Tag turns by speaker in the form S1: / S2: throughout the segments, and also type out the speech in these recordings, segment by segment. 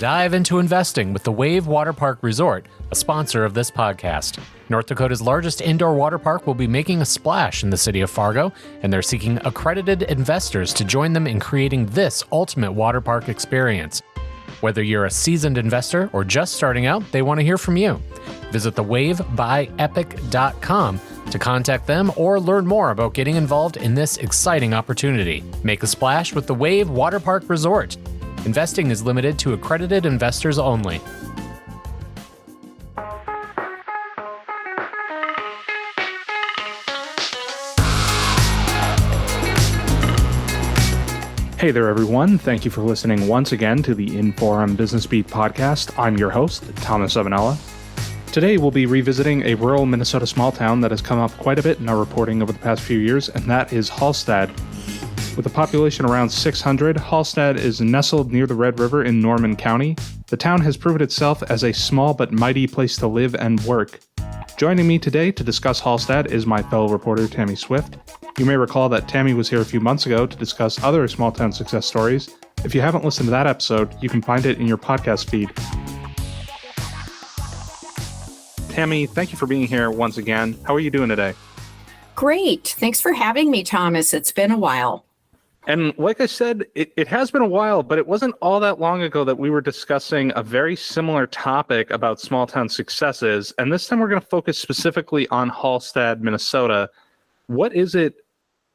S1: Dive into investing with the Wave Water Park Resort, a sponsor of this podcast. North Dakota's largest indoor water park will be making a splash in the city of Fargo, and they're seeking accredited investors to join them in creating this ultimate water park experience. Whether you're a seasoned investor or just starting out, they want to hear from you. Visit thewavebyepic.com to contact them or learn more about getting involved in this exciting opportunity. Make a splash with the Wave Water Park Resort. Investing is limited to accredited investors only.
S2: Hey there, everyone. Thank you for listening once again to the Inforum Business Beat podcast. I'm your host, Thomas Evanella. Today, we'll be revisiting a rural Minnesota small town that has come up quite a bit in our reporting over the past few years, and that is Halstad. With a population around 600, Halstad is nestled near the Red River in Norman County. The town has proven itself as a small but mighty place to live and work. Joining me today to discuss Halstad is my fellow reporter, Tammy Swift. You may recall that Tammy was here a few months ago to discuss other small town success stories. If you haven't listened to that episode, you can find it in your podcast feed. Tammy, thank you for being here once again. How are you doing today?
S3: Great. Thanks for having me, Thomas. It's been a while.
S2: And like I said, it has been a while, but it wasn't all that long ago that we were discussing a very similar topic about small town successes. And this time we're going to focus specifically on Halstad, Minnesota. What is it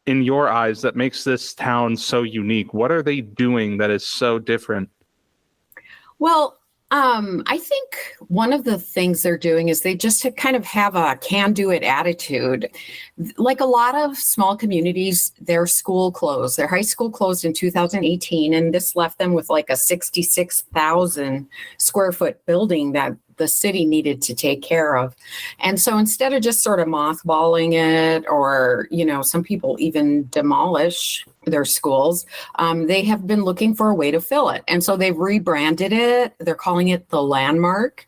S2: in your eyes that makes this town so unique? What are they doing that is so different?
S3: Well, I think one of the things they're doing is they just kind of have a can-do-it attitude. Like a lot of small communities, their school closed. Their high school closed in 2018, and this left them with like a 66,000 square foot building that the city needed to take care of. And so instead of just sort of mothballing it, or, some people even demolish their schools, they have been looking for a way to fill it. And so they've rebranded it. They're calling it the Landmark.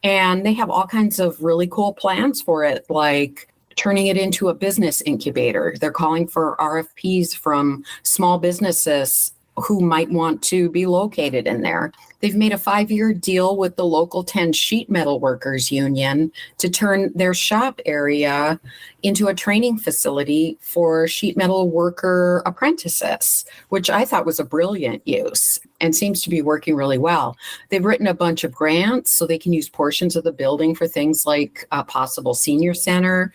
S3: And they have all kinds of really cool plans for it, like turning it into a business incubator. They're calling for RFPs from small businesses who might want to be located in there. They've made a 5-year deal with the local 10 sheet metal workers union to turn their shop area into a training facility for sheet metal worker apprentices, which I thought was a brilliant use and seems to be working really well. They've written a bunch of grants so they can use portions of the building for things like a possible senior center.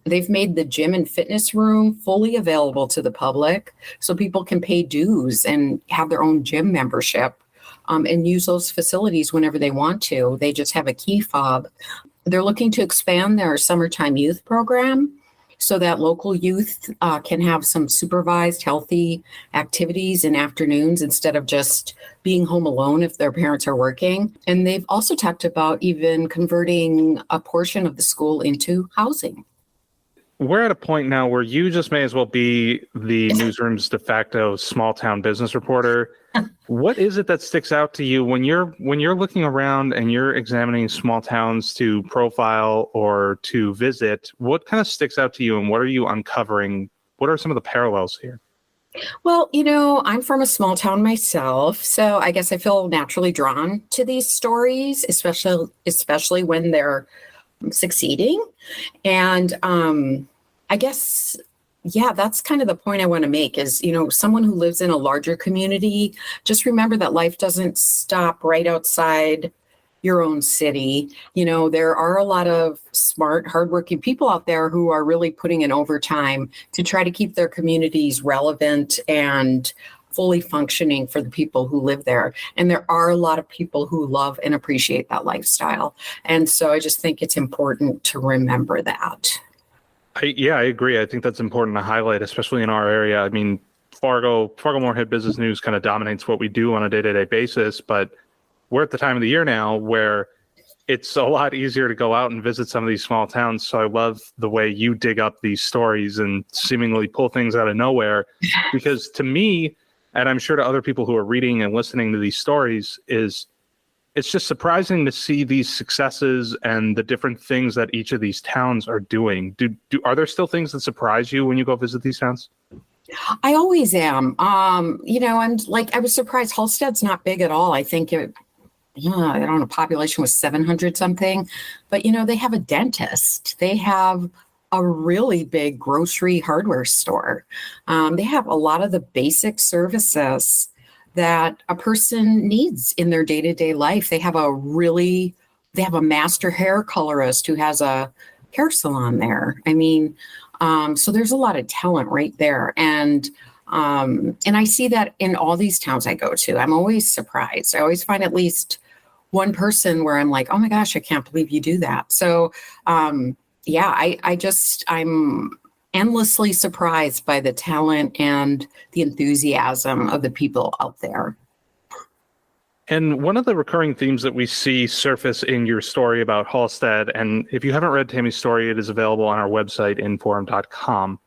S3: They've made the gym and fitness room fully available to the public so people can pay dues and have their own gym membership and use those facilities whenever they want to. They just have a key fob. They're looking to expand their summertime youth program so that local youth can have some supervised, healthy activities in afternoons instead of just being home alone if their parents are working. And they've also talked about even converting a portion of the school into housing.
S2: We're at a point now where you just may as well be the newsroom's de facto small town business reporter. What is it that sticks out to you when you're looking around and you're examining small towns to profile or to visit? What kind of sticks out to you, and what are you uncovering? What are some of the parallels here?
S3: Well, I'm from a small town myself, so I guess I feel naturally drawn to these stories, especially when they're succeeding. And I guess, that's kind of the point I want to make is, someone who lives in a larger community, just remember that life doesn't stop right outside your own city. There are a lot of smart, hardworking people out there who are really putting in overtime to try to keep their communities relevant and fully functioning for the people who live there. And there are a lot of people who love and appreciate that lifestyle. And so I just think it's important to remember that.
S2: I agree. I think that's important to highlight, especially in our area. I mean, Fargo Moorhead Business News kind of dominates what we do on a day-to-day basis, but we're at the time of the year now where it's a lot easier to go out and visit some of these small towns. So I love the way you dig up these stories and seemingly pull things out of nowhere, because to me, and I'm sure to other people who are reading and listening to these stories, it's just surprising to see these successes and the different things that each of these towns are doing. Are there still things that surprise you when you go visit these towns?
S3: I always am. And like I was surprised Halstad's not big at all. I think I don't know, population was 700 something, but they have a dentist. They have a really big grocery hardware store. They have a lot of the basic services that a person needs in their day-to-day life. They have a master hair colorist who has a hair salon there. I mean, so there's a lot of talent right there. And I see that in all these towns I go to. I'm always surprised. I always find at least one person where I'm like, oh my gosh, I can't believe you do that. So I'm endlessly surprised by the talent and the enthusiasm of the people out there.
S2: And one of the recurring themes that we see surface in your story about Halstad, and if you haven't read Tammy's story, it is available on our website, inforum.com,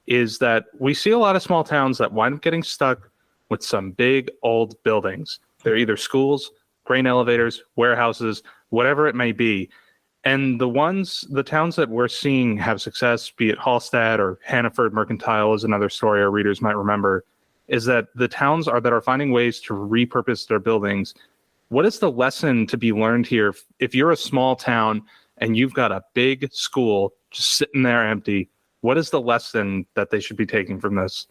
S2: is that we see a lot of small towns that wind up getting stuck with some big old buildings. They're either schools, grain elevators, warehouses, whatever it may be. And the towns that we're seeing have success, be it Halstad or Hannaford Mercantile is another story our readers might remember, is that the towns that are finding ways to repurpose their buildings. What is the lesson to be learned here? If you're a small town and you've got a big school just sitting there empty, what is the lesson that they should be taking from this?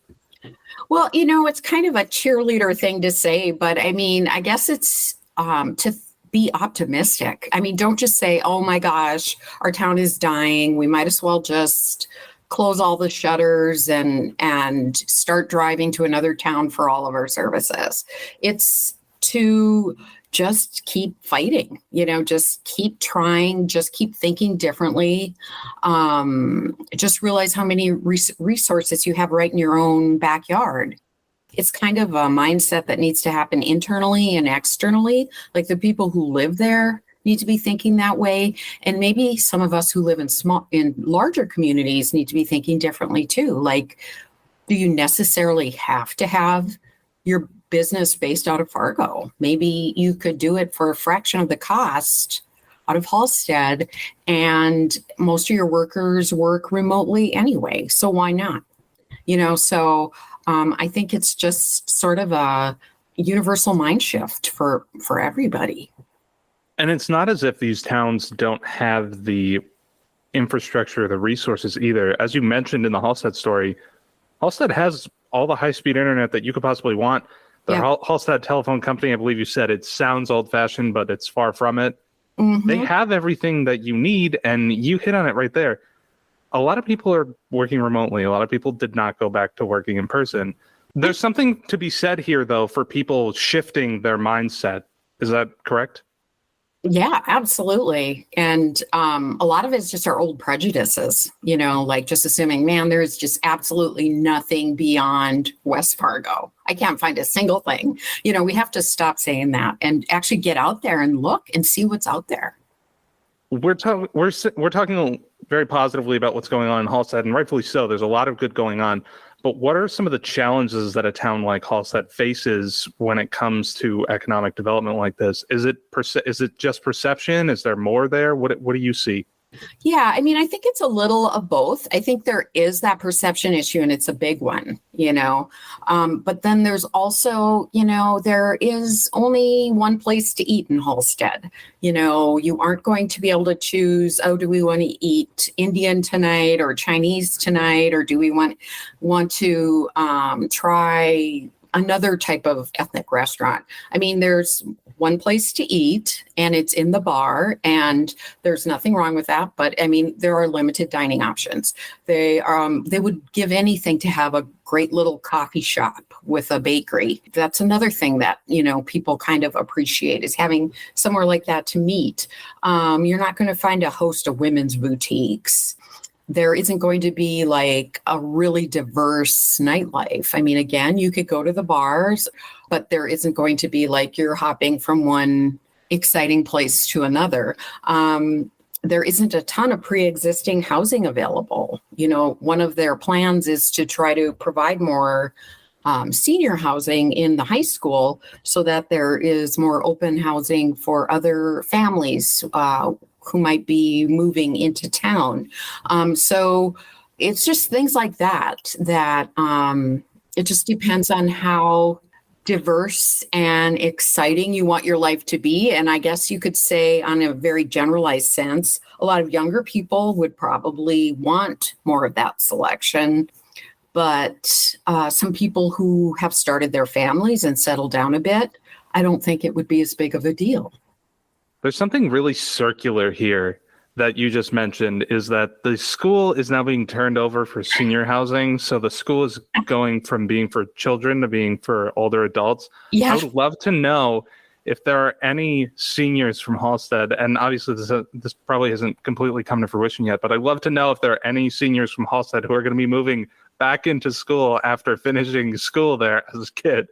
S3: Well, it's kind of a cheerleader thing to say, but I mean, I guess it's to be optimistic. I mean, don't just say, oh my gosh, our town is dying. We might as well just close all the shutters and start driving to another town for all of our services. It's to just keep fighting, just keep trying, just keep thinking differently. Just realize how many resources you have right in your own backyard. It's kind of a mindset that needs to happen internally and externally. Like the people who live there need to be thinking that way. And maybe some of us who live in larger communities need to be thinking differently too. Like, do you necessarily have to have your business based out of Fargo? Maybe you could do it for a fraction of the cost out of Halstad, and most of your workers work remotely anyway. So why not? I think it's just sort of a universal mind shift for everybody.
S2: And it's not as if these towns don't have the infrastructure, the resources either. As you mentioned in the Halstad story, Halstad has all the high-speed internet that you could possibly want. The Halstad telephone company, I believe you said, it sounds old-fashioned, but it's far from it. Mm-hmm. They have everything that you need, and you hit on it right there. A lot of people are working remotely. A lot of people did not go back to working in person. There's something to be said here, though, for people shifting their mindset. Is that correct?
S3: Yeah, absolutely. And a lot of it's just our old prejudices, like just assuming, man, there's just absolutely nothing beyond West Fargo. I can't find a single thing. We have to stop saying that and actually get out there and look and see what's out there.
S2: We're talking very positively about what's going on in Halstad, and rightfully so. There's a lot of good going on. But what are some of the challenges that a town like Halstad faces when it comes to economic development like this? Is it just perception? Is there more there? What do you see?
S3: Yeah, I mean, I think it's a little of both. I think there is that perception issue, and it's a big one, But then there's also, there is only one place to eat in Halstad. You aren't going to be able to choose, oh, do we want to eat Indian tonight or Chinese tonight, or do we want to try another type of ethnic restaurant? I mean, there's one place to eat and it's in the bar, and there's nothing wrong with that. But I mean, there are limited dining options. They would give anything to have a great little coffee shop with a bakery. That's another thing that, people kind of appreciate, is having somewhere like that to meet. You're not going to find a host of women's boutiques. There isn't going to be like a really diverse nightlife. I mean, again, you could go to the bars, but there isn't going to be like you're hopping from one exciting place to another. There isn't a ton of pre-existing housing available. One of their plans is to try to provide more senior housing in the high school so that there is more open housing for other families who might be moving into town. So it's just things like that it just depends on how diverse and exciting you want your life to be. And I guess you could say, on a very generalized sense, a lot of younger people would probably want more of that selection. But some people who have started their families and settled down a bit, I don't think it would be as big of a deal.
S2: There's something really circular here that you just mentioned, is that the school is now being turned over for senior housing. So the school is going from being for children to being for older adults.
S3: Yeah.
S2: I would love to know if there are any seniors from Halstad, and obviously this probably hasn't completely come to fruition yet, but I'd love to know if there are any seniors from Halstad who are going to be moving back into school after finishing school there as a kid.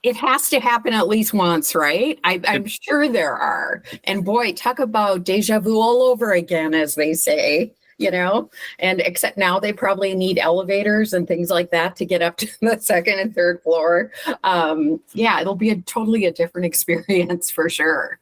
S3: It has to happen at least once, right? I'm sure there are. And boy, talk about deja vu all over again, as they say, and except now they probably need elevators and things like that to get up to the second and third floor. It'll be totally a different experience for sure.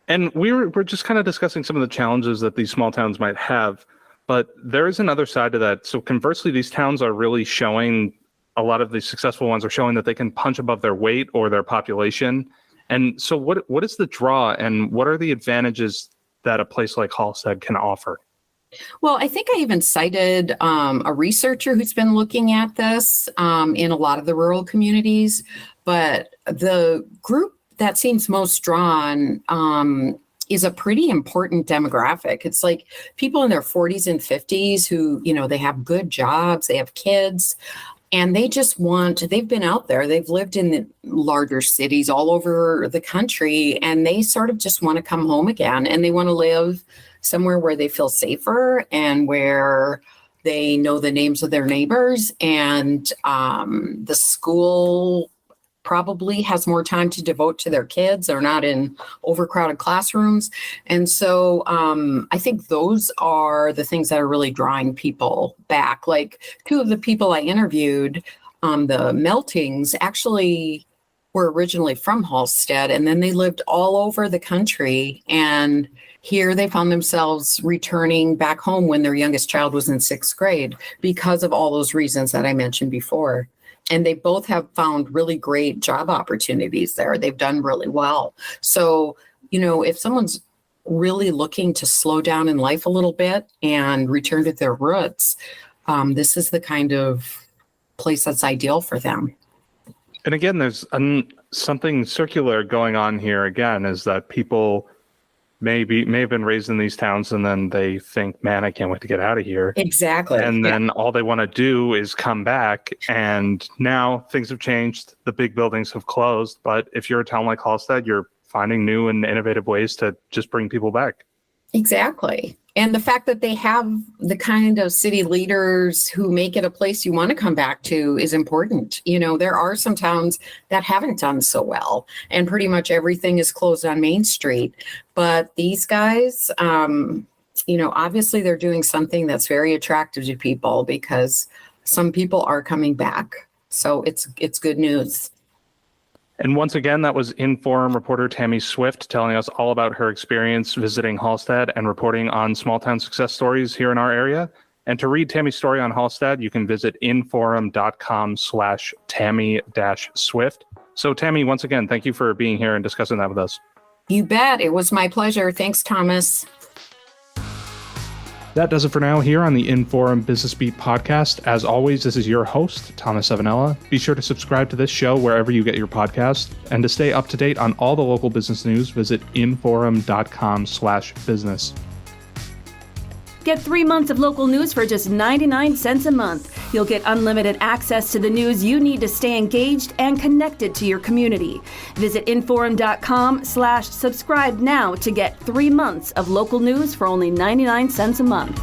S2: And we're just kind of discussing some of the challenges that these small towns might have, but there is another side to that. So conversely, these towns are really showing, a lot of the successful ones are showing that they can punch above their weight or their population. And so what is the draw, and what are the advantages that a place like Halstad can offer?
S3: Well, I think I even cited a researcher who's been looking at this in a lot of the rural communities, but the group that seems most drawn is a pretty important demographic. It's like people in their 40s and 50s who, they have good jobs, they have kids, and they've been out there, they've lived in the larger cities all over the country, and they sort of just want to come home again, and they want to live somewhere where they feel safer and where they know the names of their neighbors, and the school probably has more time to devote to their kids. They're not in overcrowded classrooms. And so I think those are the things that are really drawing people back. Like two of the people I interviewed, the Meltings, actually were originally from Halstad, and then they lived all over the country. And here they found themselves returning back home when their youngest child was in 6th grade because of all those reasons that I mentioned before. And they both have found really great job opportunities there. They've done really well. So, if someone's really looking to slow down in life a little bit and return to their roots, this is the kind of place that's ideal for them.
S2: And again, there's something circular going on here again, is that people may have been raised in these towns, and then they think, man, I can't wait to get out of here.
S3: Exactly.
S2: And then all they want to do is come back. And now things have changed. The big buildings have closed. But if you're a town like Halstad, you're finding new and innovative ways to just bring people back.
S3: Exactly. And the fact that they have the kind of city leaders who make it a place you want to come back to is important. There are some towns that haven't done so well, and pretty much everything is closed on Main Street. But these guys, obviously they're doing something that's very attractive to people, because some people are coming back. So it's good news.
S2: And once again, that was Inforum reporter Tammy Swift telling us all about her experience visiting Halstad and reporting on small town success stories here in our area. And to read Tammy's story on Halstad, you can visit inforum.com/Tammy-Swift. So Tammy, once again, thank you for being here and discussing that with us.
S3: You bet. It was my pleasure. Thanks, Thomas.
S2: That does it for now here on the Inforum Business Beat podcast. As always, this is your host, Thomas Evanella. Be sure to subscribe to this show wherever you get your podcast. And to stay up to date on all the local business news, visit inforum.com/business.
S4: Get 3 months of local news for just 99 cents a month. You'll get unlimited access to the news you need to stay engaged and connected to your community. Visit inforum.com/subscribe now to get 3 months of local news for only 99 cents a month.